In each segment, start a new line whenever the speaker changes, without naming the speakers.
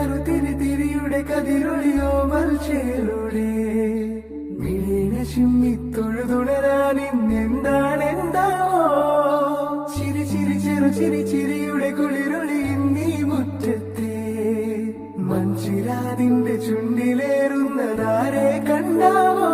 തിരിയുടെ കതിരൊളിയോ മൽച്ചേരുടെ മിഴിനെ ചിമ്മി തൊഴുതുണരാൻ ഇന്നെന്താണെന്താവോ ചിരി ചിരി ചിരിയുടെ കുളിരൊളി നീ മുറ്റത്തെ മഞ്ചിരാതിന്റെ ചുണ്ടിലേറുന്നതാരെ കണ്ടാവോ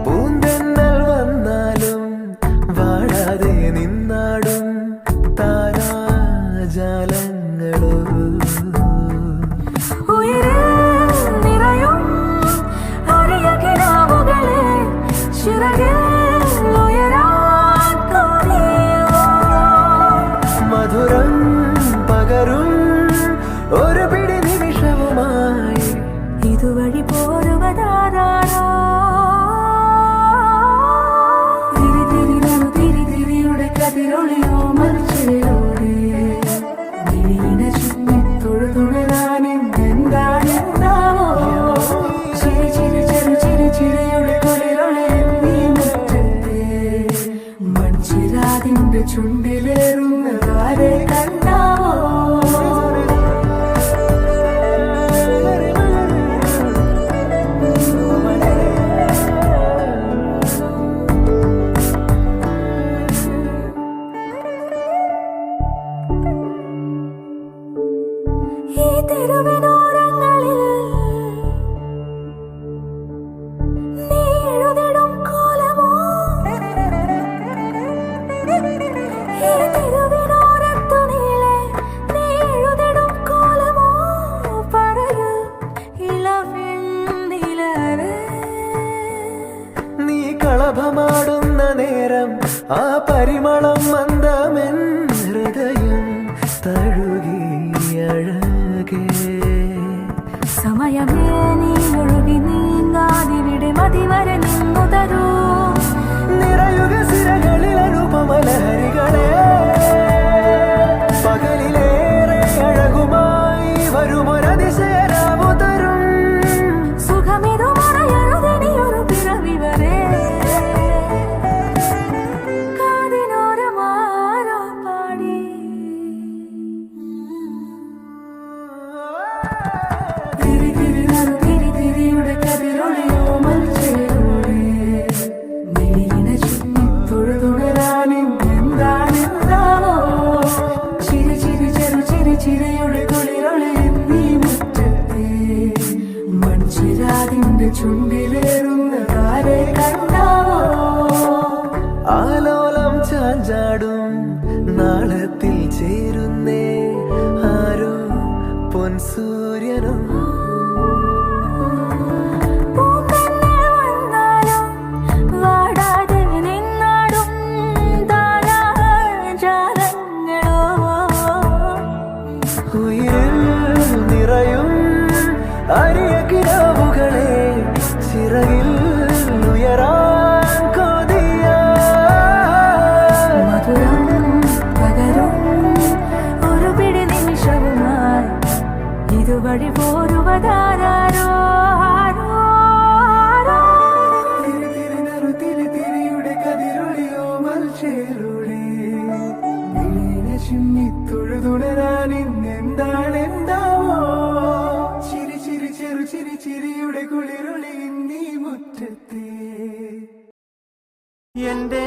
പൂന്തെന്നൽ വന്നാലും വാടാതെ നിന്നാടും താരാജാലങ്ങളോ മധുരം പകരും ഒരു പിടി നിമിഷവുമായി
ഇതുവഴി പോരുവതാരോ
തിരിയുടെ കതിരൊളിയോ മൽച്ചേരുടെ മിഴിനെ ചുമ്മി തൊഴുതുണരാൻ ഇന്നെന്താണെന്താവോ ചിരിയുടെ കുളിരൊളി നീ മുറ്റത്തെ മൺചിരാതിന്റെ ചുണ്ടിലേറുന്നതാരെ കണ്ടാവോ
ഈ തെരുവിനോരങ്ങളിൽ നീ എഴുതിടും കോലമോ ഈ തെരുവിനോരത്തു നീളെ നീ എഴുതിടും കോലമോ പറയൂ ഇളവെണ്ണിലവേ
നീ കളഭമാടുന്ന നേരം ആ പരിമളം മന്ദമെൻ ഹൃദയം തഴുകിയഴകേ
സമയമേ നീ ഒഴുകി നീങ്ങാതിവിടെ മതിവരെ നിന്നു തരൂ
നിറയുക സിരകളിൽ അനുപമലഹരികളെ പകലിലേറെ അഴകുമായി വരുമൊരതിശയരാവു തരും
സുഖമിതു മറയഴുതനിയൊരു പിറവി വരെ കാതിനോരമാരോ പാടി
തിരിയുടെ കതിരൊളിയോ മൽച്ചേരുടെ മിഴിനെ ചുമ്മി തൊഴുതുണരാൻ ഇന്നെന്താണെന്താവോ ചിരിയുടെ കുളിരൊളി നീ മുറ്റത്തെ മൺചിരാതിന്റെ ചുണ്ടിലേറുന്നതാരെ കണ്ടാവോ
ആലോലം ചാഞ്ചാടും നാളത്തിൽ ചേരുന്നേ ആരോ പൊൻസൂര്യനും ഉയിരിൽ നിറയും അരിയ കിനാവുകളെ ചിറകിൽ ഉയരാൻ കൊതിയ
മധുരം പകരും ഒരു പിടി നിമിഷവുമായി ഇതുവഴി പോരുവതാരോ
തിരിയുടെ കതിരൊളിയോ മൽച്ചേരുടെ മിഴിനെ ചുമ്മി തൊഴുതുണരാൻ ഇന്നെന്താണെന്താവോ ചിരിയുടെ കുളിരൊളി നീ മുറ്റത്തെ
എന്റെ